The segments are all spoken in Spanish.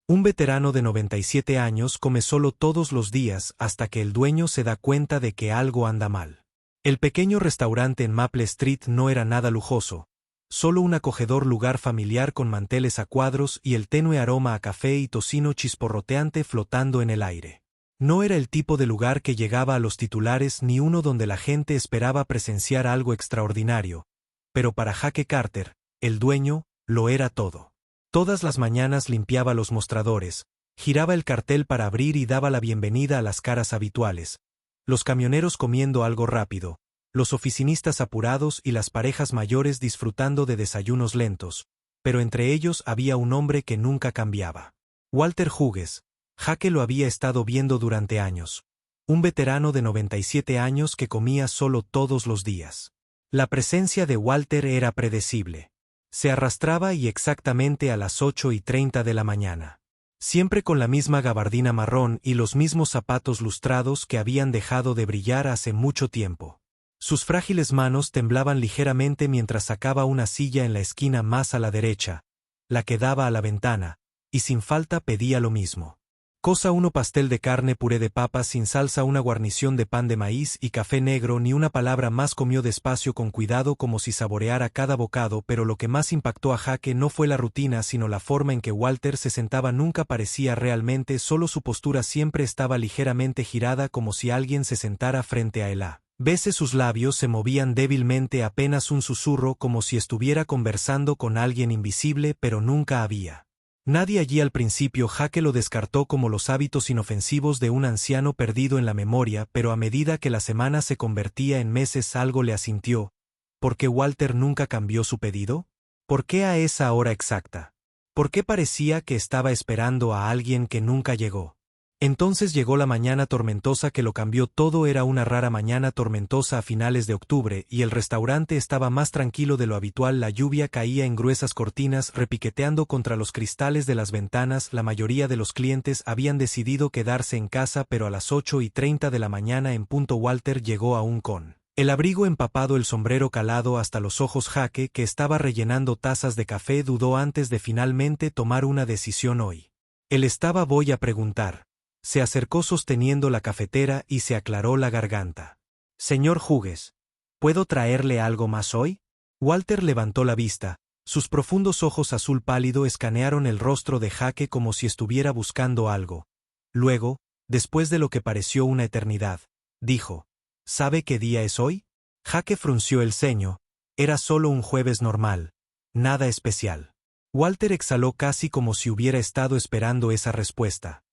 Un veterano de 97 años come solo todos los días hasta que el dueño se da cuenta de que algo anda mal. El pequeño restaurante en Maple Street no era nada lujoso, solo un acogedor lugar familiar con manteles a cuadros y el tenue aroma a café y tocino chisporroteante flotando en el aire. No era el tipo de lugar que llegaba a los titulares ni uno donde la gente esperaba presenciar algo extraordinario, pero para Jake Carter, el dueño, lo era todo. Todas las mañanas limpiaba los mostradores, giraba el cartel para abrir y daba la bienvenida a las caras habituales, los camioneros comiendo algo rápido, los oficinistas apurados y las parejas mayores disfrutando de desayunos lentos, pero entre ellos había un hombre que nunca cambiaba. Walter Hughes. Jake lo había estado viendo durante años. Un veterano de 97 años que comía solo todos los días. La presencia de Walter era predecible. Se arrastraba y exactamente a las 8:30 de la mañana. Siempre con la misma gabardina marrón y los mismos zapatos lustrados que habían dejado de brillar hace mucho tiempo. Sus frágiles manos temblaban ligeramente mientras sacaba una silla en la esquina más a la derecha, la que daba a la ventana, y sin falta pedía lo mismo. Cosa uno pastel de carne, puré de papas sin salsa, una guarnición de pan de maíz y café negro. Ni una palabra más. Comió despacio, con cuidado, como si saboreara cada bocado, pero lo que más impactó a Jake no fue la rutina sino la forma en que Walter se sentaba. Nunca parecía realmente solo, su postura siempre estaba ligeramente girada como si alguien se sentara frente a él. A veces sus labios se movían débilmente, apenas un susurro, como si estuviera conversando con alguien invisible, pero nunca había nadie allí al principio. Jake lo descartó como los hábitos inofensivos de un anciano perdido en la memoria, pero a medida que la semana se convertía en meses algo le asintió. ¿Por qué Walter nunca cambió su pedido? ¿Por qué a esa hora exacta? ¿Por qué parecía que estaba esperando a alguien que nunca llegó? Entonces llegó la mañana tormentosa que lo cambió todo. Era una rara mañana tormentosa a finales de octubre y el restaurante estaba más tranquilo de lo habitual. La lluvia caía en gruesas cortinas, repiqueteando contra los cristales de las ventanas. La mayoría de los clientes habían decidido quedarse en casa, pero a las 8:30 de la mañana en punto Walter llegó aún con el abrigo empapado, el sombrero calado hasta los ojos. Jake, que estaba rellenando tazas de café, dudó antes de finalmente tomar una decisión hoy. Él estaba, voy a preguntar. Se acercó sosteniendo la cafetera y se aclaró la garganta. Señor Hughes, ¿puedo traerle algo más hoy? Walter levantó la vista. Sus profundos ojos azul pálido escanearon el rostro de Jake como si estuviera buscando algo. Luego, después de lo que pareció una eternidad, dijo, ¿sabe qué día es hoy? Jake frunció el ceño. Era solo un jueves normal. Nada especial. Walter exhaló casi como si hubiera estado esperando esa respuesta.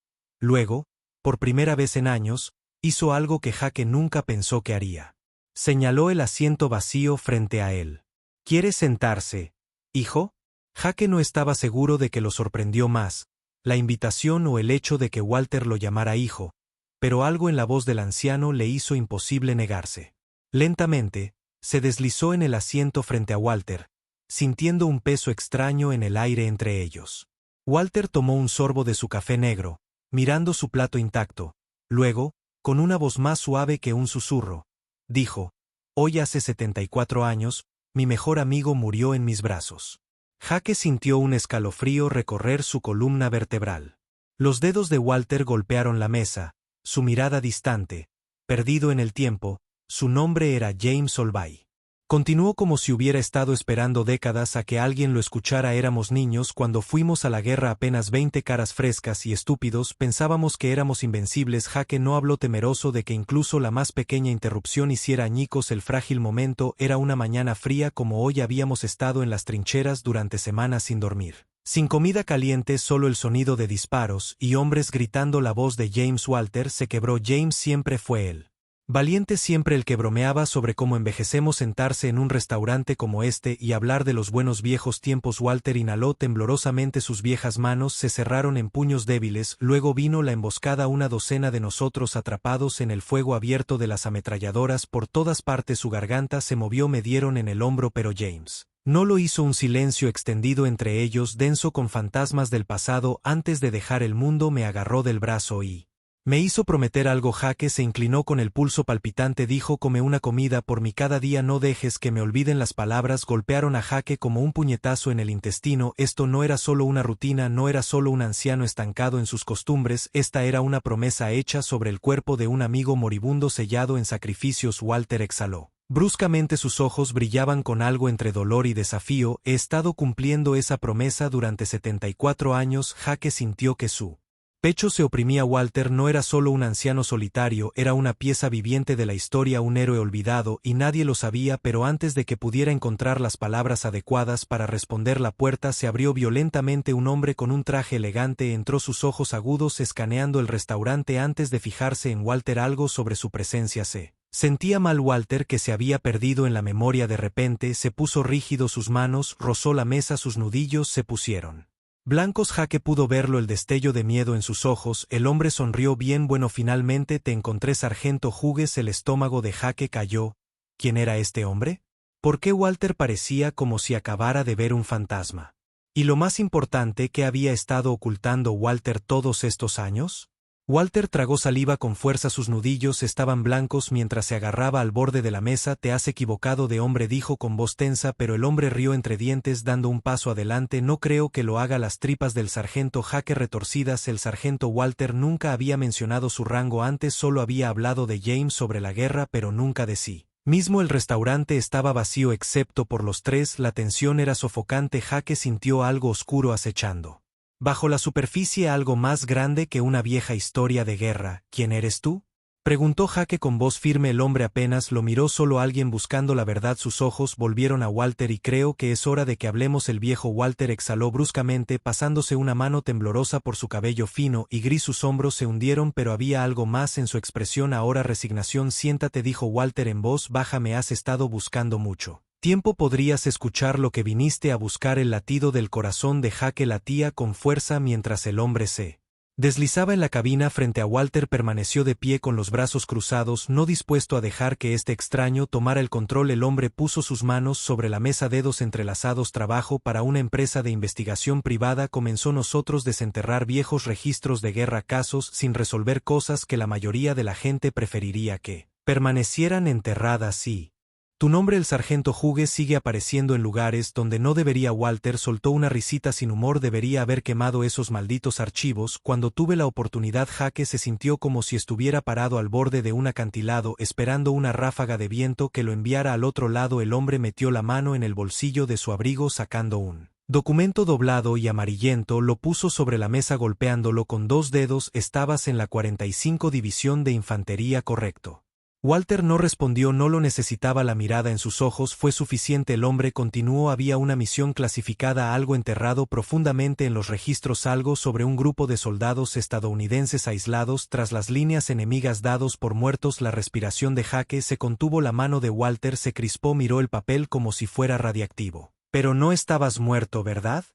Luego, por primera vez en años, hizo algo que Jake nunca pensó que haría. Señaló el asiento vacío frente a él. ¿Quiere sentarse, hijo? Jake no estaba seguro de que lo sorprendió más, la invitación o el hecho de que Walter lo llamara hijo, pero algo en la voz del anciano le hizo imposible negarse. Lentamente, se deslizó en el asiento frente a Walter, sintiendo un peso extraño en el aire entre ellos. Walter tomó un sorbo de su café negro, mirando su plato intacto. Luego, con una voz más suave que un susurro, dijo, hoy hace 74 años, mi mejor amigo murió en mis brazos. Jake sintió un escalofrío recorrer su columna vertebral. Los dedos de Walter golpearon la mesa, su mirada distante, perdido en el tiempo. Su nombre era James Olvay. Continuó como si hubiera estado esperando décadas a que alguien lo escuchara. Éramos niños cuando fuimos a la guerra, apenas 20, caras frescas y estúpidos, pensábamos que éramos invencibles. Jake no habló, temeroso de que incluso la más pequeña interrupción hiciera añicos el frágil momento. Era una mañana fría como hoy. Habíamos estado en las trincheras durante semanas sin dormir, sin comida caliente, solo el sonido de disparos y hombres gritando. La voz de James Walter se quebró. James siempre fue él. Valiente, siempre el que bromeaba sobre cómo envejecemos. Sentarse en un restaurante como este y hablar de los buenos viejos tiempos. Walter inhaló temblorosamente, sus viejas manos se cerraron en puños débiles. Luego vino la emboscada, una docena de nosotros atrapados en el fuego abierto de las ametralladoras por todas partes. Su garganta se movió, me dieron en el hombro, pero James no lo hizo. Un silencio extendido entre ellos, denso con fantasmas del pasado. Antes de dejar el mundo me agarró del brazo y Me hizo prometer algo. Jake se inclinó con el pulso palpitante. Dijo: come una comida por mí cada día, no dejes que me olviden. Las palabras golpearon a Jake como un puñetazo en el intestino. Esto no era solo una rutina, no era solo un anciano estancado en sus costumbres, esta era una promesa hecha sobre el cuerpo de un amigo moribundo sellado en sacrificios. Walter exhaló. Bruscamente sus ojos brillaban con algo entre dolor y desafío. He estado cumpliendo esa promesa durante 74 años. Jake sintió que su pecho se oprimía. Walter no era solo un anciano solitario, era una pieza viviente de la historia, un héroe olvidado, y nadie lo sabía. Pero antes de que pudiera encontrar las palabras adecuadas para responder, la puerta se abrió violentamente. Un hombre con un traje elegante entró, sus ojos agudos escaneando el restaurante antes de fijarse en Walter. Algo sobre su presencia se sentía mal. Walter, que se había perdido en la memoria, de repente se puso rígido, sus manos rozó la mesa, sus nudillos se pusieron blancos. Jake pudo verlo, el destello de miedo en sus ojos. El hombre sonrió. bien, bueno, finalmente te encontré, sargento Hughes. El estómago de Jake cayó. ¿Quién era este hombre? ¿Por qué Walter parecía como si acabara de ver un fantasma? Y lo más importante, ¿qué había estado ocultando Walter todos estos años? Walter tragó saliva con fuerza, sus nudillos estaban blancos mientras se agarraba al borde de la mesa. Te has equivocado de hombre, dijo con voz tensa, pero el hombre rió entre dientes dando un paso adelante. No creo que lo haga. Las tripas del sargento Jake retorcidas. El sargento Walter nunca había mencionado su rango antes, solo había hablado de James, sobre la guerra, pero nunca de sí mismo. El restaurante estaba vacío excepto por los tres, la tensión era sofocante. Jake sintió algo oscuro acechando bajo la superficie, algo más grande que una vieja historia de guerra. ¿Quién eres tú?, preguntó Jake con voz firme. El hombre apenas lo miró, solo alguien buscando la verdad. Sus ojos volvieron a Walter. y creo que es hora de que hablemos. El viejo Walter exhaló bruscamente, pasándose una mano temblorosa por su cabello fino y gris. Sus hombros se hundieron, pero había algo más en su expresión ahora: resignación. Siéntate, dijo Walter en voz baja, me has estado buscando mucho tiempo. ¿Podrías escuchar lo que viniste a buscar? El latido del corazón de Jake latía con fuerza mientras el hombre se deslizaba en la cabina. Frente a Walter permaneció de pie con los brazos cruzados, no dispuesto a dejar que este extraño tomara el control. El hombre puso sus manos sobre la mesa, dedos entrelazados. Trabajo para una empresa de investigación privada, comenzó. Nosotros desenterrar viejos registros de guerra, casos sin resolver, cosas que la mayoría de la gente preferiría que permanecieran enterradas. Y tu nombre, el sargento Hughes, sigue apareciendo en lugares donde no debería. Walter soltó una risita sin humor. Debería haber quemado esos malditos archivos cuando tuve la oportunidad. Jake se sintió como si estuviera parado al borde de un acantilado, esperando una ráfaga de viento que lo enviara al otro lado. El hombre metió la mano en el bolsillo de su abrigo, sacando un documento doblado y amarillento, lo puso sobre la mesa golpeándolo con dos dedos. Estabas en la 45 División de Infantería, ¿correcto? Walter no respondió, no lo necesitaba. La mirada en sus ojos fue suficiente. El hombre continuó: había una misión clasificada, algo enterrado profundamente en los registros, algo sobre un grupo de soldados estadounidenses aislados tras las líneas enemigas, dados por muertos. La respiración de Jake se contuvo, la mano de Walter se crispó, miró el papel como si fuera radiactivo. Pero no estabas muerto, ¿verdad?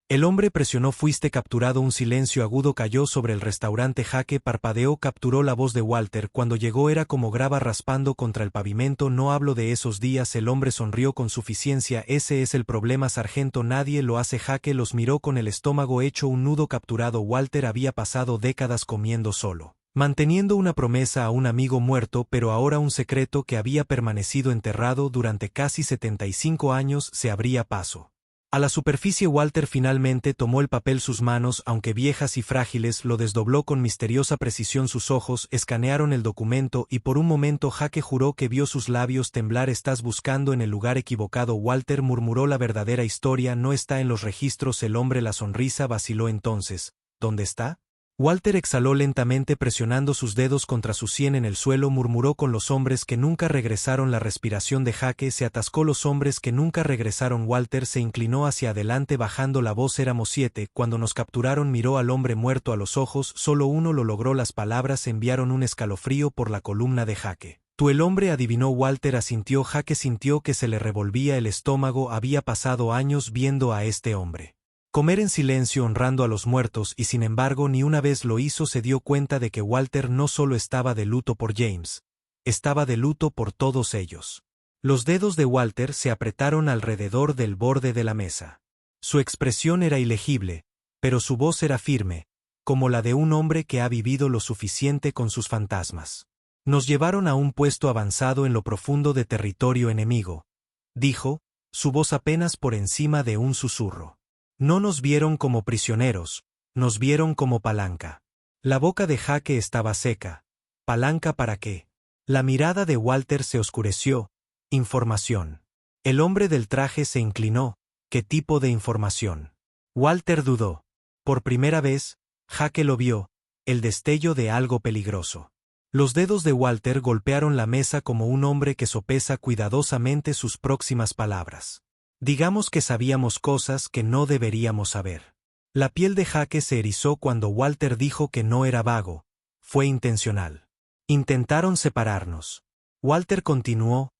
El hombre presionó. Fuiste capturado. Un silencio agudo cayó sobre el restaurante. Jake parpadeó, capturó la voz de Walter. Cuando llegó era como grava raspando contra el pavimento. No hablo de esos días. El hombre sonrió con suficiencia. Ese es el problema, sargento, nadie lo hace. Jake los miró con el estómago hecho un nudo. Capturado. Walter había pasado décadas comiendo solo, manteniendo una promesa a un amigo muerto, pero ahora un secreto que había permanecido enterrado durante casi 75 años se abría paso a la superficie. Walter finalmente tomó el papel. Sus manos, aunque viejas y frágiles, lo desdobló con misteriosa precisión. Sus ojos escanearon el documento y por un momento Jake juró que vio sus labios temblar. Estás buscando en el lugar equivocado, Walter murmuró. La verdadera historia no está en los registros. El hombre, la sonrisa vaciló. Entonces, ¿dónde está? Walter exhaló lentamente, presionando sus dedos contra su sien en el suelo. Murmuró: con los hombres que nunca regresaron. La respiración de Jake se atascó. Los hombres que nunca regresaron. Walter se inclinó hacia adelante bajando la voz. Éramos 7 cuando nos capturaron. Miró al hombre muerto a los ojos. Solo uno lo logró. Las palabras enviaron un escalofrío por la columna de Jake. Tú, el hombre adivinó. Walter asintió. Jake sintió que se le revolvía el estómago. Había pasado años viendo a este hombre comer en silencio, honrando a los muertos, y sin embargo ni una vez lo hizo. Se dio cuenta de que Walter no solo estaba de luto por James, estaba de luto por todos ellos. Los dedos de Walter se apretaron alrededor del borde de la mesa. Su expresión era ilegible, pero su voz era firme, como la de un hombre que ha vivido lo suficiente con sus fantasmas. Nos llevaron a un puesto avanzado en lo profundo de territorio enemigo, dijo, su voz apenas por encima de un susurro. No nos vieron como prisioneros, nos vieron como palanca. La boca de Jake estaba seca. ¿Palanca para qué? La mirada de Walter se oscureció. Información. El hombre del traje se inclinó. ¿Qué tipo de información? Walter dudó. Por primera vez, Jake lo vio, el destello de algo peligroso. Los dedos de Walter golpearon la mesa como un hombre que sopesa cuidadosamente sus próximas palabras. Digamos que sabíamos cosas que no deberíamos saber. La piel de Jake se erizó cuando Walter dijo que no era vago, fue intencional. Intentaron separarnos. Walter continuó,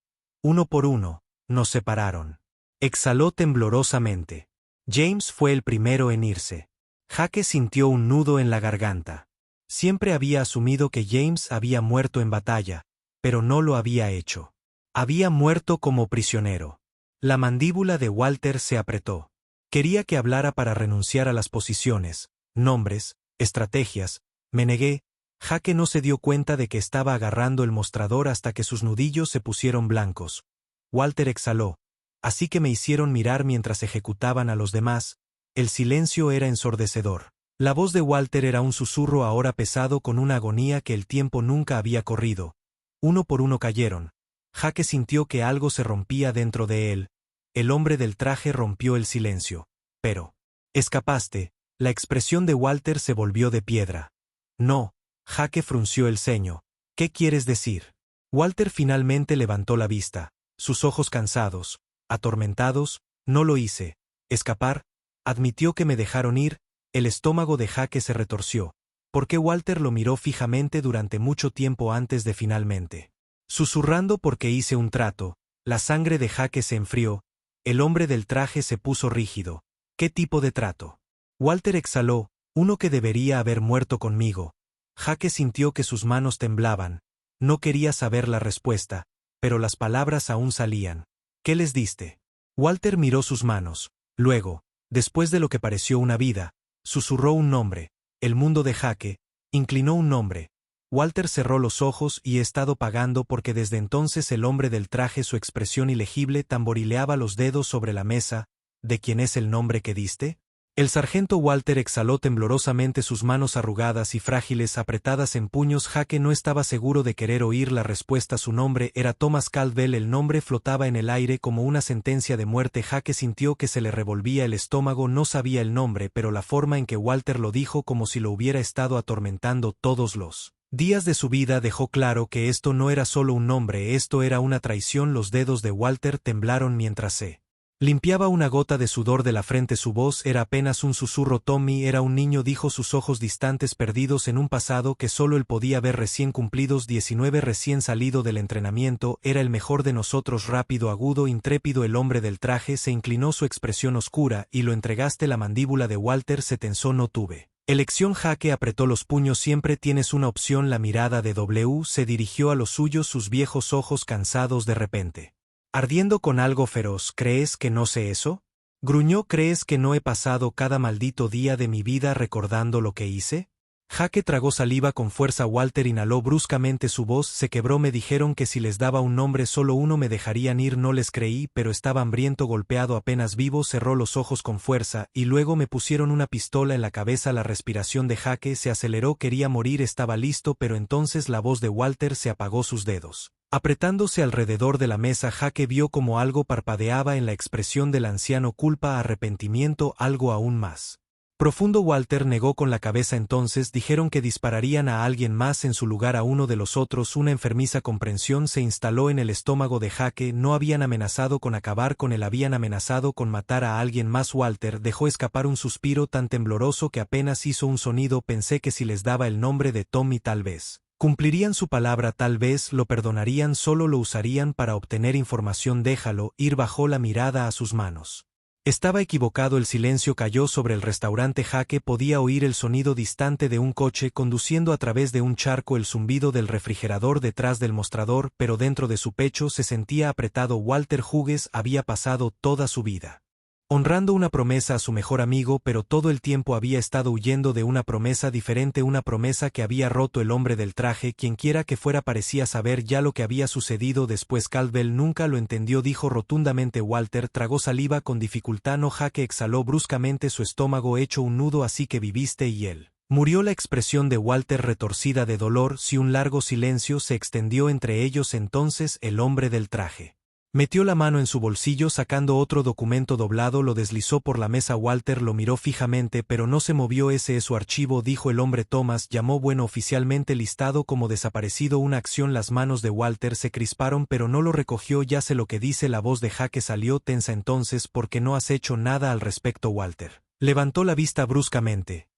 uno por uno, nos separaron. Exhaló temblorosamente. James fue el primero en irse. Jake sintió un nudo en la garganta. Siempre había asumido que James había muerto en batalla, pero no lo había hecho. Había muerto como prisionero. La mandíbula de Walter se apretó. Quería que hablara para renunciar a las posiciones, nombres, estrategias. Me negué. Jake no se dio cuenta de que estaba agarrando el mostrador hasta que sus nudillos se pusieron blancos. Walter exhaló. Así que me hicieron mirar mientras ejecutaban a los demás. El silencio era ensordecedor. La voz de Walter era un susurro ahora pesado con una agonía que el tiempo nunca había corrido. Uno por uno cayeron. Jake sintió que algo se rompía dentro de él. El hombre del traje rompió el silencio. Pero, escapaste. La expresión de Walter se volvió de piedra. No. Jake frunció el ceño. ¿Qué quieres decir? Walter finalmente levantó la vista. Sus ojos cansados, atormentados. No lo hice. Escapar. Admitió que me dejaron ir. El estómago de Jake se retorció. ¿Por qué Walter lo miró fijamente durante mucho tiempo antes de finalmente? Susurrando porque hice un trato. La sangre de Jake se enfrió. El hombre del traje se puso rígido. ¿Qué tipo de trato? Walter exhaló, uno que debería haber muerto conmigo. Jake sintió que sus manos temblaban. No quería saber la respuesta, pero las palabras aún salían. ¿Qué les diste? Walter miró sus manos. Luego, después de lo que pareció una vida, susurró un nombre. El mundo de Jake. Inclinó un nombre. Walter cerró los ojos y he estado pagando porque desde entonces el hombre del traje, su expresión ilegible, tamborileaba los dedos sobre la mesa. ¿De quién es el nombre que diste? El sargento Walter exhaló temblorosamente, sus manos arrugadas y frágiles apretadas en puños. Jake no estaba seguro de querer oír la respuesta. Su nombre era Thomas Caldwell. El nombre flotaba en el aire como una sentencia de muerte. Jake sintió que se le revolvía el estómago. No sabía el nombre, pero la forma en que Walter lo dijo, como si lo hubiera estado atormentando todos los días de su vida, dejó claro que esto no era solo un nombre, esto era una traición. Los dedos de Walter temblaron mientras se limpiaba una gota de sudor de la frente. Su voz era apenas un susurro. Tommy era un niño, dijo, sus ojos distantes perdidos en un pasado que solo él podía ver. Recién cumplidos 19, recién salido del entrenamiento, era el mejor de nosotros, rápido, agudo, intrépido. El hombre del traje se inclinó, su expresión oscura. Y lo entregaste. La mandíbula de Walter se tensó. No tuve elección. Jake apretó los puños. Siempre tienes una opción. La mirada de W se dirigió a los suyos, sus viejos ojos cansados de repente ardiendo con algo feroz. ¿Crees que no sé eso? Gruñó. ¿Crees que no he pasado cada maldito día de mi vida recordando lo que hice? Jake tragó saliva con fuerza. Walter inhaló bruscamente, su voz se quebró. Me dijeron que si les daba un nombre, solo uno, me dejarían ir. No les creí, pero estaba hambriento, golpeado, apenas vivo. Cerró los ojos con fuerza, y luego me pusieron una pistola en la cabeza. La respiración de Jake se aceleró. Quería morir, estaba listo, pero entonces la voz de Walter se apagó. Sus dedos apretándose alrededor de la mesa, Jake vio como algo parpadeaba en la expresión del anciano. Culpa, arrepentimiento, algo aún más profundo. Walter negó con la cabeza. Entonces dijeron que dispararían a alguien más en su lugar, a uno de los otros. Una enfermiza comprensión se instaló en el estómago de Jake. No habían amenazado con acabar con él, habían amenazado con matar a alguien más. Walter dejó escapar un suspiro tan tembloroso que apenas hizo un sonido. Pensé que si les daba el nombre de Tommy, tal vez cumplirían su palabra, tal vez lo perdonarían, solo lo usarían para obtener información. Déjalo ir. Bajó la mirada a sus manos. Estaba equivocado. El silencio cayó sobre el restaurante. Jake podía oír el sonido distante de un coche conduciendo a través de un charco, el zumbido del refrigerador detrás del mostrador, pero dentro de su pecho se sentía apretado. Walter Hughes había pasado toda su vida honrando una promesa a su mejor amigo, pero todo el tiempo había estado huyendo de una promesa diferente, una promesa que había roto el hombre del traje. Quienquiera que fuera parecía saber ya lo que había sucedido después. Caldwell nunca lo entendió, dijo rotundamente Walter. Tragó saliva con dificultad. No, Jake exhaló bruscamente, su estómago hecho un nudo. Así que viviste y él murió. La expresión de Walter retorcida de dolor. Si un largo silencio se extendió entre ellos. Entonces el hombre del traje metió la mano en su bolsillo, sacando otro documento doblado, lo deslizó por la mesa. Walter lo miró fijamente, pero no se movió. Ese es su archivo, dijo el hombre. Thomas llamó bueno, oficialmente listado como desaparecido. Una acción. Las manos de Walter se crisparon, pero no lo recogió. Ya sé lo que dice. La voz de Jake salió tensa. Entonces, ¿por qué no has hecho nada al respecto? Walter levantó la vista bruscamente.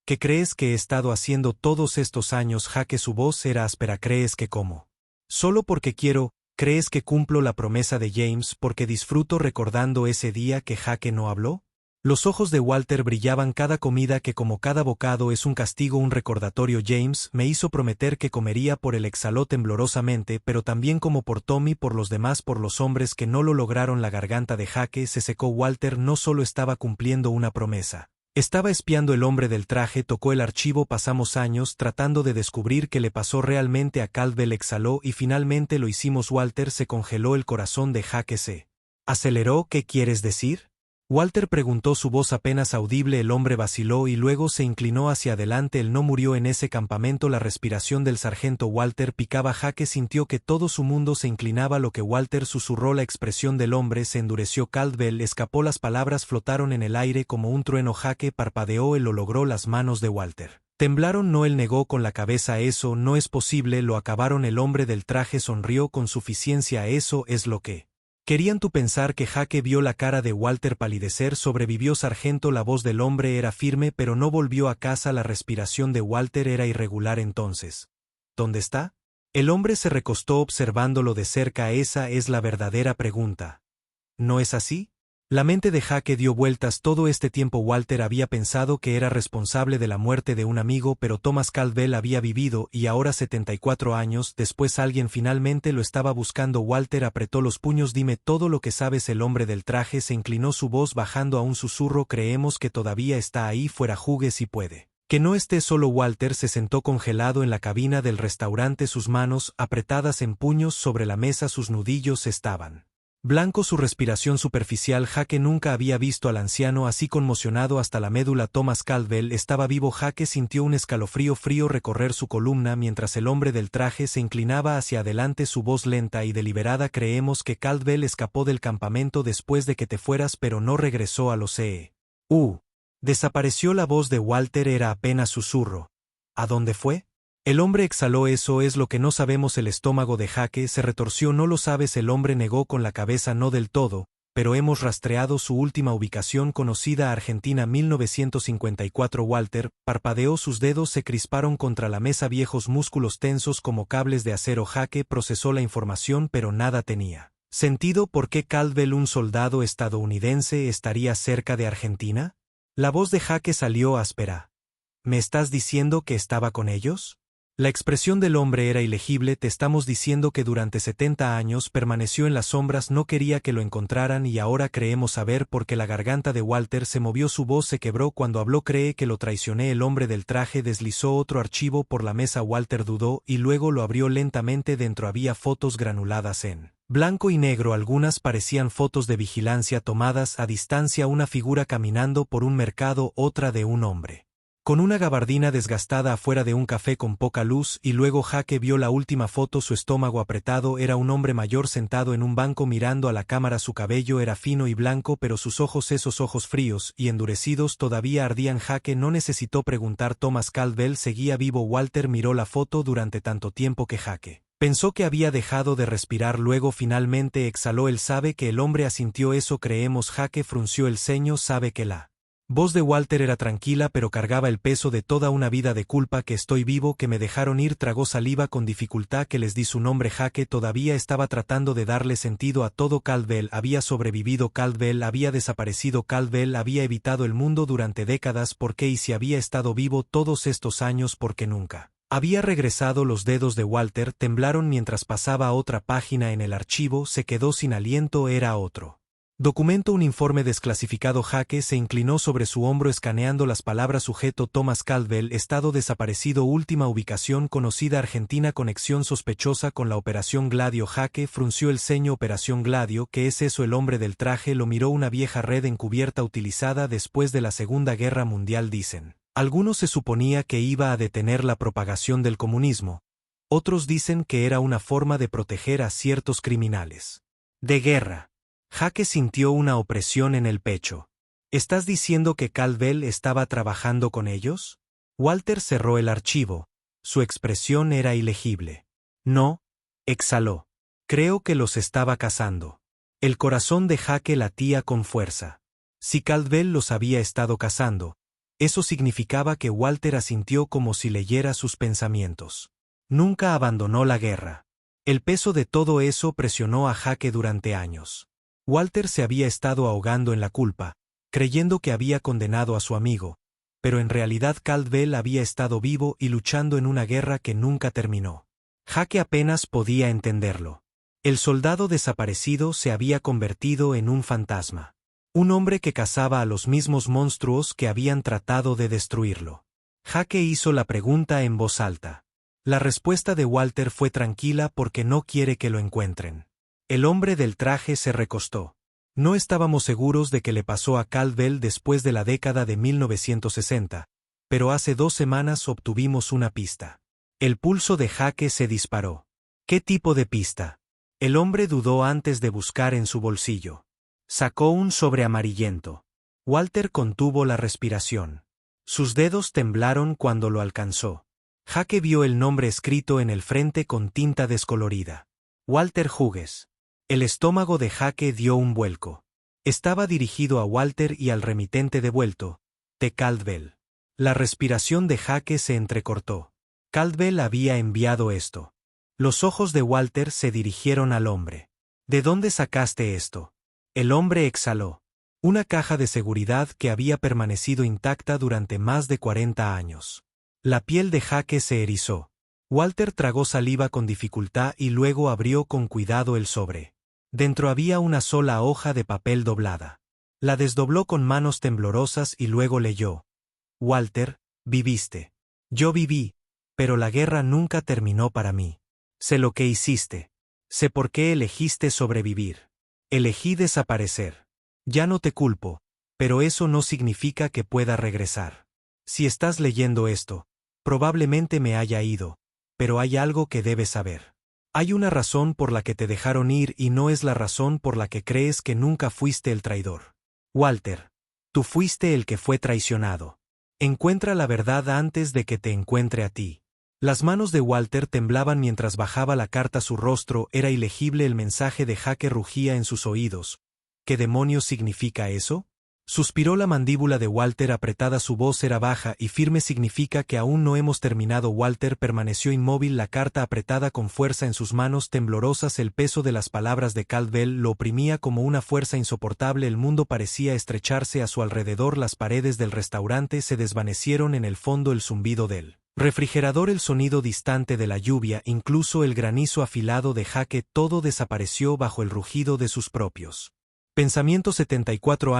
¿Qué crees que he estado haciendo todos estos años? Jake, su voz era áspera. ¿Crees que como solo porque quiero? ¿Crees que cumplo la promesa de James porque disfruto recordando ese día que Jake no habló? Los ojos de Walter brillaban. Cada comida, que como cada bocado es un castigo, un recordatorio. James me hizo prometer que comería. Por él exhaló temblorosamente, pero también como por Tommy, por los demás, por los hombres que no lo lograron. La garganta de Jake se secó. Walter no solo estaba cumpliendo una promesa, estaba espiando. El hombre del traje tocó el archivo. Pasamos años tratando de descubrir qué le pasó realmente a Caldwell. Exhaló y finalmente lo hicimos. Walter se congeló. El corazón de Jake se aceleró. ¿Qué quieres decir? Walter preguntó, su voz apenas audible. El hombre vaciló y luego se inclinó hacia adelante. Él no murió en ese campamento. La respiración del sargento Walter picaba. Jake sintió que todo su mundo se inclinaba. Lo que Walter susurró. La expresión del hombre se endureció. Caldwell escapó. Las palabras flotaron en el aire como un trueno. Jake parpadeó. Él lo logró. Las manos de Walter temblaron. No, él negó con la cabeza. Eso no es posible. Lo acabaron. El hombre del traje sonrió con suficiencia. Eso es lo que querían. Tú pensar que Jake vio la cara de Walter palidecer. Sobrevivió, sargento. La voz del hombre era firme, pero no volvió a casa. La respiración de Walter era irregular. Entonces, ¿dónde está? El hombre se recostó observándolo de cerca. Esa es la verdadera pregunta. ¿No es así? La mente de Jake dio vueltas. Todo este tiempo Walter había pensado que era responsable de la muerte de un amigo, pero Thomas Caldwell había vivido, y ahora 74 años después alguien finalmente lo estaba buscando. Walter apretó los puños. Dime todo lo que sabes. El hombre del traje se inclinó, su voz bajando a un susurro. Creemos que todavía está ahí fuera. Jugue si puede que no esté solo. Walter se sentó congelado en la cabina del restaurante, sus manos apretadas en puños sobre la mesa. Sus nudillos estaban blanco, su respiración superficial. Jake nunca había visto al anciano así conmocionado hasta la médula. Thomas Caldwell estaba vivo. Jake sintió un escalofrío frío recorrer su columna mientras el hombre del traje se inclinaba hacia adelante, su voz lenta y deliberada. Creemos que Caldwell escapó del campamento después de que te fueras, pero no regresó a los CEU. Desapareció. La voz de Walter era apenas susurro. ¿A dónde fue? El hombre exhaló. Eso es lo que no sabemos. El estómago de Jake se retorció. No lo sabes. El hombre negó con la cabeza. No del todo, pero hemos rastreado su última ubicación conocida, Argentina 1954. Walter parpadeó, sus dedos se crisparon contra la mesa, viejos músculos tensos como cables de acero. Jake procesó la información, pero nada tenía sentido. ¿Por qué Caldwell, un soldado estadounidense, estaría cerca de Argentina? La voz de Jake salió áspera. ¿Me estás diciendo que estaba con ellos? La expresión del hombre era ilegible. Te estamos diciendo que durante 70 años permaneció en las sombras, no quería que lo encontraran y ahora creemos saber por qué. La garganta de Walter se movió, su voz se quebró cuando habló. Cree que lo traicioné. El hombre del traje deslizó otro archivo por la mesa. Walter dudó y luego lo abrió lentamente. Dentro había fotos granuladas en blanco y negro. Algunas parecían fotos de vigilancia tomadas a distancia, una figura caminando por un mercado, otra de un hombre con una gabardina desgastada afuera de un café con poca luz, y luego Jake vio la última foto, su estómago apretado. Era un hombre mayor sentado en un banco mirando a la cámara. Su cabello era fino y blanco, pero sus ojos, esos ojos fríos y endurecidos, todavía ardían. Jake no necesitó preguntar. Thomas Caldwell seguía vivo. Walter miró la foto durante tanto tiempo que Jake pensó que había dejado de respirar. Luego finalmente exhaló. Él sabe que el hombre asintió. Eso creemos. Jake frunció el ceño. Sabe que la voz de Walter era tranquila, pero cargaba el peso de toda una vida de culpa. Que estoy vivo, que me dejaron ir. Tragó saliva con dificultad. Que les di su nombre. Jake todavía estaba tratando de darle sentido a todo. Caldwell había sobrevivido. Caldwell había desaparecido. Caldwell había evitado el mundo durante décadas. ¿Por qué? Y si había estado vivo todos estos años, ¿por qué nunca había regresado? Los dedos de Walter temblaron mientras pasaba a otra página en el archivo. Se quedó sin aliento. Era otro Documento un informe desclasificado. Jake se inclinó sobre su hombro escaneando las palabras sujeto Thomas Caldwell, estado desaparecido, última ubicación conocida Argentina, conexión sospechosa con la Operación Gladio. Jake frunció el ceño. Operación Gladio, ¿qué es eso? El hombre del traje lo miró. Una vieja red encubierta utilizada después de la Segunda Guerra Mundial, dicen. Algunos se suponía que iba a detener la propagación del comunismo. Otros dicen que era una forma de proteger a ciertos criminales de guerra. Jake sintió una opresión en el pecho. ¿Estás diciendo que Caldwell estaba trabajando con ellos? Walter cerró el archivo. Su expresión era ilegible. No, exhaló. Creo que los estaba cazando. El corazón de Jake latía con fuerza. Si Caldwell los había estado cazando, eso significaba que Walter asintió como si leyera sus pensamientos. Nunca abandonó la guerra. El peso de todo eso presionó a Jake durante años. Walter se había estado ahogando en la culpa, creyendo que había condenado a su amigo, pero en realidad Caldwell había estado vivo y luchando en una guerra que nunca terminó. Jake apenas podía entenderlo. El soldado desaparecido se había convertido en un fantasma. Un hombre que cazaba a los mismos monstruos que habían tratado de destruirlo. Jake hizo la pregunta en voz alta. La respuesta de Walter fue tranquila: porque no quiere que lo encuentren. El hombre del traje se recostó. No estábamos seguros de qué le pasó a Caldwell después de la década de 1960, pero hace 2 semanas obtuvimos una pista. El pulso de Jake se disparó. ¿Qué tipo de pista? El hombre dudó antes de buscar en su bolsillo. Sacó un sobre amarillento. Walter contuvo la respiración. Sus dedos temblaron cuando lo alcanzó. Jake vio el nombre escrito en el frente con tinta descolorida. Walter Hughes. El estómago de Jake dio un vuelco. Estaba dirigido a Walter y al remitente devuelto, T. Caldwell. La respiración de Jake se entrecortó. Caldwell había enviado esto. Los ojos de Walter se dirigieron al hombre. ¿De dónde sacaste esto? El hombre exhaló. Una caja de seguridad que había permanecido intacta durante más de 40 años. La piel de Jake se erizó. Walter tragó saliva con dificultad y luego abrió con cuidado el sobre. Dentro había una sola hoja de papel doblada. La desdobló con manos temblorosas y luego leyó. Walter, viviste. Yo viví, pero la guerra nunca terminó para mí. Sé lo que hiciste. Sé por qué elegiste sobrevivir. Elegí desaparecer. Ya no te culpo, pero eso no significa que pueda regresar. Si estás leyendo esto, probablemente me haya ido, pero hay algo que debes saber. Hay una razón por la que te dejaron ir y no es la razón por la que crees que nunca fuiste el traidor. Walter, tú fuiste el que fue traicionado. Encuentra la verdad antes de que te encuentre a ti. Las manos de Walter temblaban mientras bajaba la carta. Su rostro era ilegible. El mensaje de Jake rugía en sus oídos. ¿Qué demonios significa eso? Suspiró la mandíbula de Walter apretada. Su voz era baja y firme. Significa que aún no hemos terminado. Walter permaneció inmóvil, la carta apretada con fuerza en sus manos temblorosas. El peso de las palabras de Caldwell lo oprimía como una fuerza insoportable. El mundo parecía estrecharse a su alrededor. Las paredes del restaurante se desvanecieron. En el fondo el zumbido del refrigerador, el sonido distante de la lluvia, incluso el granizo afilado de Jake, todo desapareció bajo el rugido de sus propios pensamientos. 74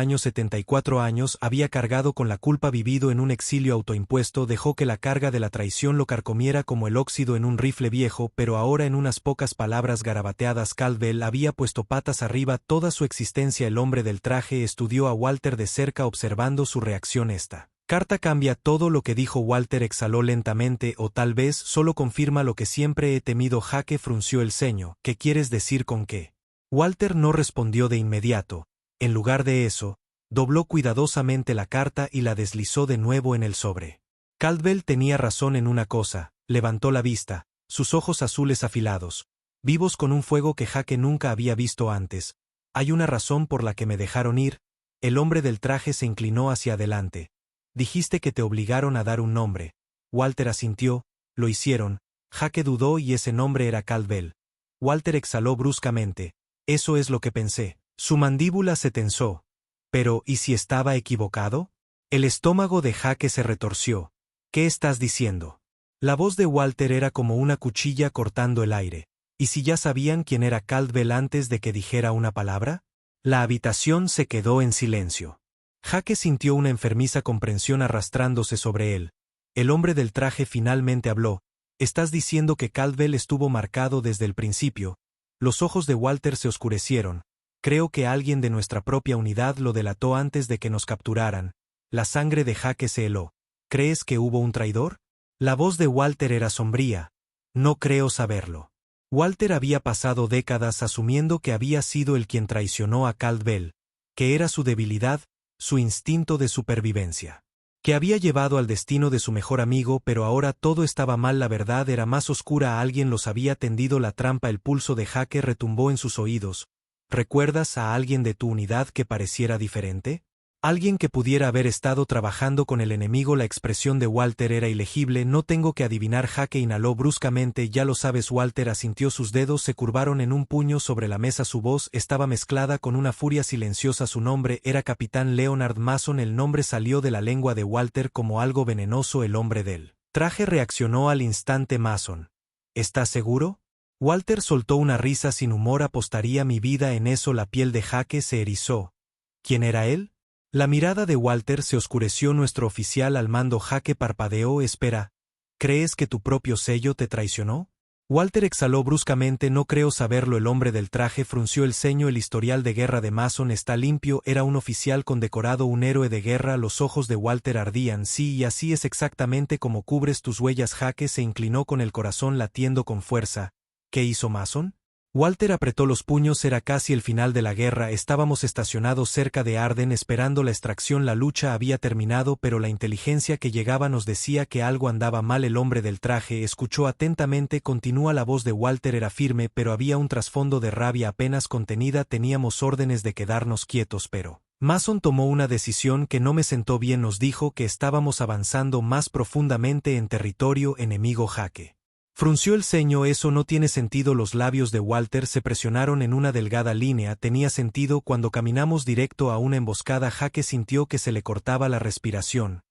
años había cargado con la culpa, vivido en un exilio autoimpuesto, dejó que la carga de la traición lo carcomiera como el óxido en un rifle viejo, pero ahora en unas pocas palabras garabateadas Caldwell había puesto patas arriba toda su existencia. El hombre del traje estudió a Walter de cerca, observando su reacción. Esta carta cambia todo lo que dijo. Walter exhaló lentamente, o tal vez solo confirma lo que siempre he temido. Jake frunció el ceño. ¿Qué quieres decir con qué? Walter no respondió de inmediato. En lugar de eso, dobló cuidadosamente la carta y la deslizó de nuevo en el sobre. Caldwell tenía razón en una cosa. Levantó la vista, sus ojos azules afilados, vivos con un fuego que Jake nunca había visto antes. Hay una razón por la que me dejaron ir. El hombre del traje se inclinó hacia adelante. Dijiste que te obligaron a dar un nombre. Walter asintió. Lo hicieron. Jake dudó y ese nombre era Caldwell. Walter exhaló bruscamente. Eso es lo que pensé. Su mandíbula se tensó. Pero, ¿y si estaba equivocado? El estómago de Jake se retorció. ¿Qué estás diciendo? La voz de Walter era como una cuchilla cortando el aire. ¿Y si ya sabían quién era Caldwell antes de que dijera una palabra? La habitación se quedó en silencio. Jake sintió una enfermiza comprensión arrastrándose sobre él. El hombre del traje finalmente habló. «Estás diciendo que Caldwell estuvo marcado desde el principio». Los ojos de Walter se oscurecieron. «Creo que alguien de nuestra propia unidad lo delató antes de que nos capturaran». La sangre de Jake se heló. «¿Crees que hubo un traidor?» La voz de Walter era sombría. «No creo saberlo». Walter había pasado décadas asumiendo que había sido él quien traicionó a Caldwell, que era su debilidad, su instinto de supervivencia, que había llevado al destino de su mejor amigo, pero ahora todo estaba mal. La verdad era más oscura. Alguien los había tendido la trampa. El pulso de Jake retumbó en sus oídos. ¿Recuerdas a alguien de tu unidad que pareciera diferente? Alguien que pudiera haber estado trabajando con el enemigo. La expresión de Walter era ilegible. No tengo que adivinar. Jake inhaló bruscamente. Ya lo sabes. Walter asintió. Sus dedos se curvaron en un puño sobre la mesa. Su voz estaba mezclada con una furia silenciosa. Su nombre era Capitán Leonard Mason. El nombre salió de la lengua de Walter como algo venenoso. El hombre del traje reaccionó al instante. Mason. ¿Estás seguro? Walter soltó una risa sin humor. Apostaría mi vida en eso. La piel de Jake se erizó. ¿Quién era él? La mirada de Walter se oscureció. Nuestro oficial al mando. Jake parpadeó. Espera. ¿Crees que tu propio sello te traicionó? Walter exhaló bruscamente. No creo saberlo. El hombre del traje frunció el ceño. El historial de guerra de Mason está limpio. Era un oficial condecorado, un héroe de guerra. Los ojos de Walter ardían. Sí, y así es exactamente como cubres tus huellas. Jake se inclinó con el corazón latiendo con fuerza. ¿Qué hizo Mason? Walter apretó los puños. Era casi el final de la guerra. Estábamos estacionados cerca de Arden esperando la extracción. La lucha había terminado, pero la inteligencia que llegaba nos decía que algo andaba mal. El hombre del traje escuchó atentamente. Continúa. La voz de Walter era firme, pero había un trasfondo de rabia apenas contenida. Teníamos órdenes de quedarnos quietos, pero Mason tomó una decisión que no me sentó bien. Nos dijo que estábamos avanzando más profundamente en territorio enemigo. Jake frunció el ceño. Eso no tiene sentido. Los labios de Walter se presionaron en una delgada línea. Tenía sentido cuando caminamos directo a una emboscada. Jake sintió que se le cortaba la respiración.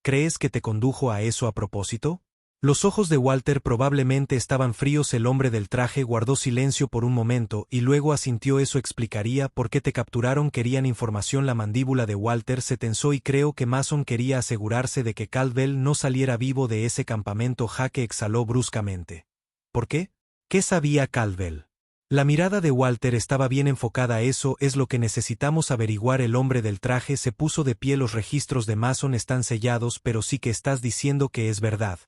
¿Crees que te condujo a eso a propósito? Los ojos de Walter probablemente estaban fríos. El hombre del traje guardó silencio por un momento y luego asintió. Eso explicaría por qué te capturaron. Querían información. La mandíbula de Walter se tensó y creo que Mason quería asegurarse de que Caldwell no saliera vivo de ese campamento. Jake exhaló bruscamente. ¿Por qué? ¿Qué sabía Caldwell? La mirada de Walter estaba bien enfocada. Eso es lo que necesitamos averiguar. El hombre del traje se puso de pie. Los registros de Mason están sellados, pero sí que estás diciendo que es verdad.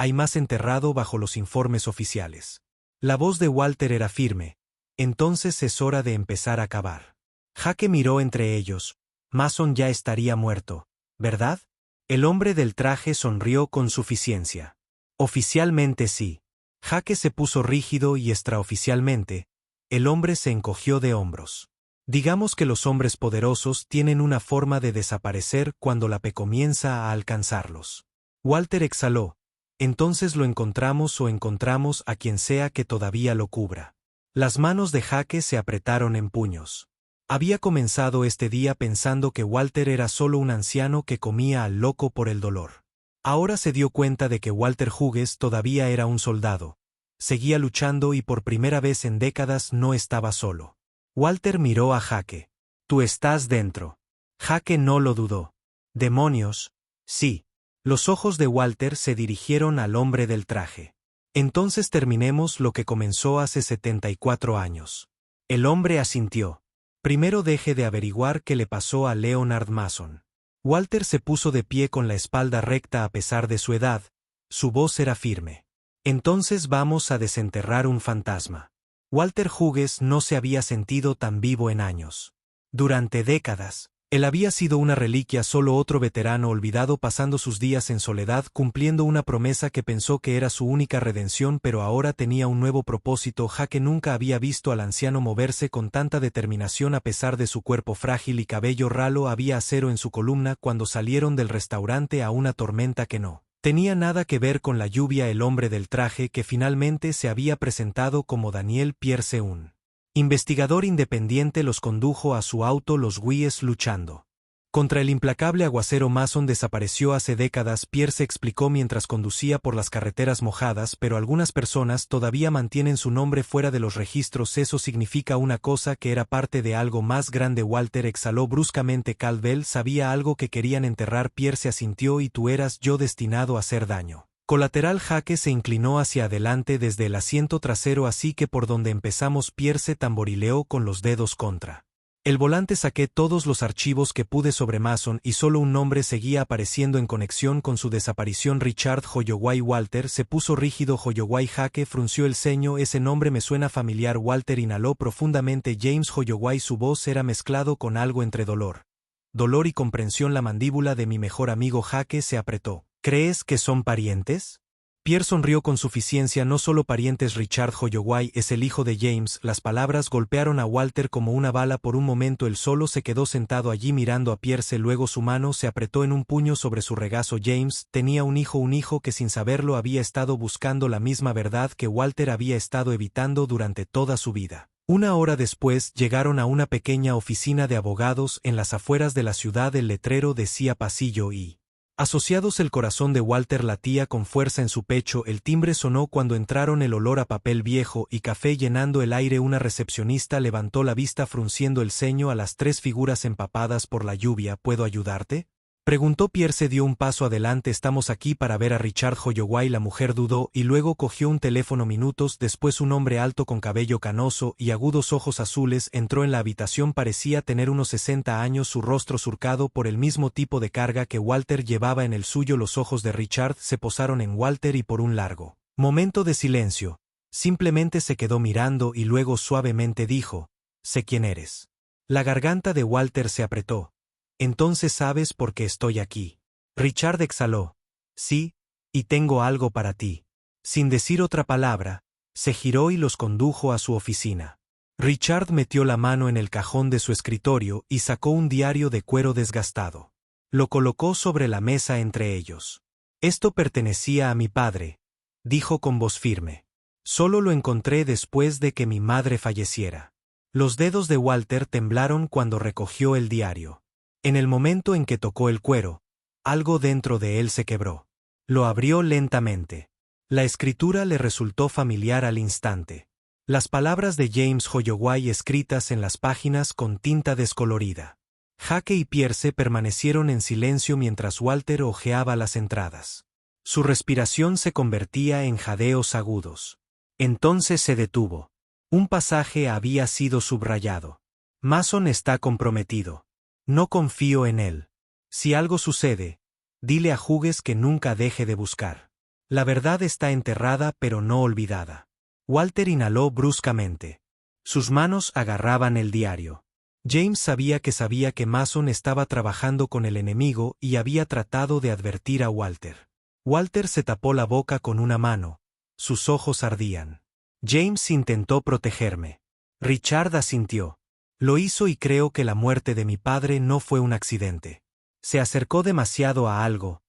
Hay más enterrado bajo los informes oficiales. La voz de Walter era firme. Entonces es hora de empezar a cavar. Jake miró entre ellos. Mason ya estaría muerto, ¿verdad? El hombre del traje sonrió con suficiencia. Oficialmente sí. Jake se puso rígido y extraoficialmente. El hombre se encogió de hombros. Digamos que los hombres poderosos tienen una forma de desaparecer cuando la P comienza a alcanzarlos. Walter exhaló. Entonces lo encontramos o encontramos a quien sea que todavía lo cubra. Las manos de Jake se apretaron en puños. Había comenzado este día pensando que Walter era solo un anciano que comía al loco por el dolor. Ahora se dio cuenta de que Walter Hughes todavía era un soldado. Seguía luchando y por primera vez en décadas no estaba solo. Walter miró a Jake. Tú estás dentro. Jake no lo dudó. Demonios, sí. Los ojos de Walter se dirigieron al hombre del traje. Entonces terminemos lo que comenzó hace 74 años. El hombre asintió. Primero deje de averiguar qué le pasó a Leonard Mason. Walter se puso de pie con la espalda recta a pesar de su edad. Su voz era firme. Entonces vamos a desenterrar un fantasma. Walter Hughes no se había sentido tan vivo en años. Durante décadas, él había sido una reliquia, solo otro veterano olvidado pasando sus días en soledad cumpliendo una promesa que pensó que era su única redención, pero ahora tenía un nuevo propósito. Jake nunca había visto al anciano moverse con tanta determinación a pesar de su cuerpo frágil y cabello ralo. Había acero en su columna cuando salieron del restaurante a una tormenta que no tenía nada que ver con la lluvia. El hombre del traje que finalmente se había presentado como Daniel Pierce, un investigador independiente, los condujo a su auto. Los güeyes luchando Contra el implacable aguacero Mason desapareció hace décadas, Pierce explicó mientras conducía por las carreteras mojadas, pero algunas personas todavía mantienen su nombre fuera de los registros. Eso significa una cosa, que era parte de algo más grande. Walter exhaló bruscamente. Caldwell sabía algo que querían enterrar. Pierce asintió. Y tú eras yo destinado a hacer daño. Colateral. Jake se inclinó hacia adelante desde el asiento trasero. Así que por donde empezamos. Pierce tamborileó con los dedos contra el volante. Saqué todos los archivos que pude sobre Mason y solo un nombre seguía apareciendo en conexión con su desaparición: Richard Holloway. Walter se puso rígido. Holloway. Jake frunció el ceño. Ese nombre me suena familiar. Walter inhaló profundamente. James Holloway. Su voz era mezclado con algo entre dolor y comprensión. La mandíbula de mi mejor amigo Jake se apretó. ¿Crees que son parientes? Pierce sonrió con suficiencia. No solo parientes. Richard Holloway es el hijo de James. Las palabras golpearon a Walter como una bala. Por un momento él solo se quedó sentado allí mirando a Pierce. Luego su mano se apretó en un puño sobre su regazo. James tenía un hijo que sin saberlo había estado buscando la misma verdad que Walter había estado evitando durante toda su vida. Una hora después llegaron a una pequeña oficina de abogados en las afueras de la ciudad. El letrero decía Pasillo y Asociados. El corazón de Walter latía con fuerza en su pecho. El timbre sonó cuando entraron. El olor a papel viejo y café llenando el aire. Una recepcionista levantó la vista frunciendo el ceño a las tres figuras empapadas por la lluvia. ¿Puedo ayudarte?, preguntó. Pierce dio un paso adelante. Estamos aquí para ver a Richard Holloway. La mujer dudó y luego cogió un teléfono. Minutos después un hombre alto con cabello canoso y agudos ojos azules entró en la habitación. Parecía tener unos 60 años, su rostro surcado por el mismo tipo de carga que Walter llevaba en el suyo. Los ojos de Richard se posaron en Walter y por un largo momento de silencio, simplemente se quedó mirando y luego suavemente dijo: sé quién eres. La garganta de Walter se apretó. Entonces sabes por qué estoy aquí. Richard exhaló. Sí, y tengo algo para ti. Sin decir otra palabra, se giró y los condujo a su oficina. Richard metió la mano en el cajón de su escritorio y sacó un diario de cuero desgastado. Lo colocó sobre la mesa entre ellos. Esto pertenecía a mi padre, dijo con voz firme. Solo lo encontré después de que mi madre falleciera. Los dedos de Walter temblaron cuando recogió el diario. En el momento en que tocó el cuero, algo dentro de él se quebró. Lo abrió lentamente. La escritura le resultó familiar al instante. Las palabras de James Holloway escritas en las páginas con tinta descolorida. Jake y Pierce permanecieron en silencio mientras Walter hojeaba las entradas. Su respiración se convertía en jadeos agudos. Entonces se detuvo. Un pasaje había sido subrayado. Mason está comprometido. No confío en él. Si algo sucede, dile a Hughes que nunca deje de buscar. La verdad está enterrada pero no olvidada. Walter inhaló bruscamente. Sus manos agarraban el diario. James sabía que Mason estaba trabajando con el enemigo y había tratado de advertir a Walter. Walter se tapó la boca con una mano. Sus ojos ardían. James intentó protegerme. Richard asintió. Lo hizo y creo que la muerte de mi padre no fue un accidente. Se acercó demasiado a algo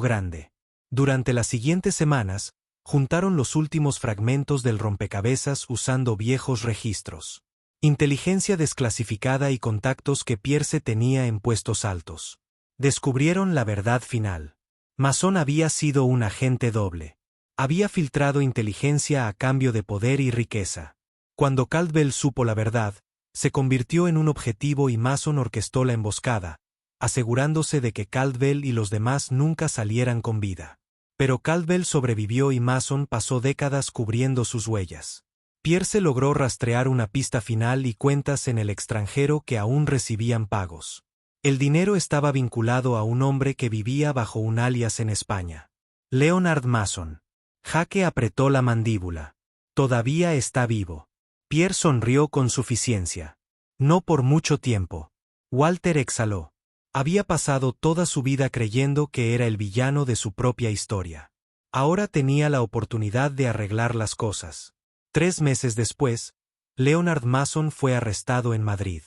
grande. Durante las siguientes semanas, juntaron los últimos fragmentos del rompecabezas usando viejos registros. Inteligencia desclasificada y contactos que Pierce tenía en puestos altos. Descubrieron la verdad final. Mason había sido un agente doble. Había filtrado inteligencia a cambio de poder y riqueza. Cuando Caldwell supo la verdad, se convirtió en un objetivo y Mason orquestó la emboscada, asegurándose de que Caldwell y los demás nunca salieran con vida. Pero Caldwell sobrevivió y Mason pasó décadas cubriendo sus huellas. Pierce logró rastrear una pista final y cuentas en el extranjero que aún recibían pagos. El dinero estaba vinculado a un hombre que vivía bajo un alias en España. Leonard Mason. Jake apretó la mandíbula. Todavía está vivo. Pierre sonrió con suficiencia. No por mucho tiempo. Walter exhaló. Había pasado toda su vida creyendo que era el villano de su propia historia. Ahora tenía la oportunidad de arreglar las cosas. 3 meses después, Leonard Mason fue arrestado en Madrid.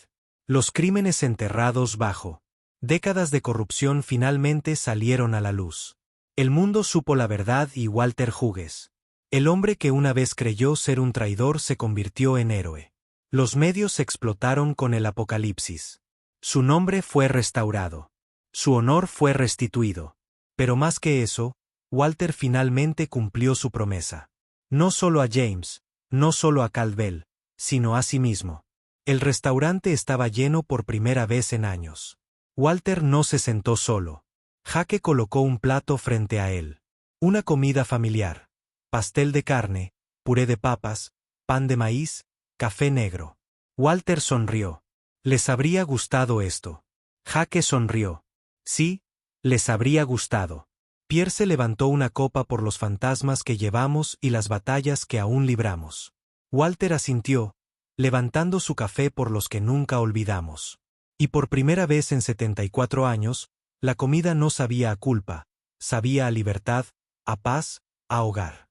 Los crímenes enterrados bajo décadas de corrupción finalmente salieron a la luz. El mundo supo la verdad y Walter Hughes, el hombre que una vez creyó ser un traidor, se convirtió en héroe. Los medios explotaron con el apocalipsis. Su nombre fue restaurado. Su honor fue restituido. Pero más que eso, Walter finalmente cumplió su promesa. No solo a James, no solo a Caldwell, sino a sí mismo. El restaurante estaba lleno por primera vez en años. Walter no se sentó solo. Jake colocó un plato frente a él. Una comida familiar. Pastel de carne, puré de papas, pan de maíz, café negro. Walter sonrió. Les habría gustado esto. Jake sonrió. Sí, les habría gustado. Pierre se levantó una copa por los fantasmas que llevamos y las batallas que aún libramos. Walter asintió, levantando su café por los que nunca olvidamos. Y por primera vez en 74 años, la comida no sabía a culpa, sabía a libertad, a paz, a hogar.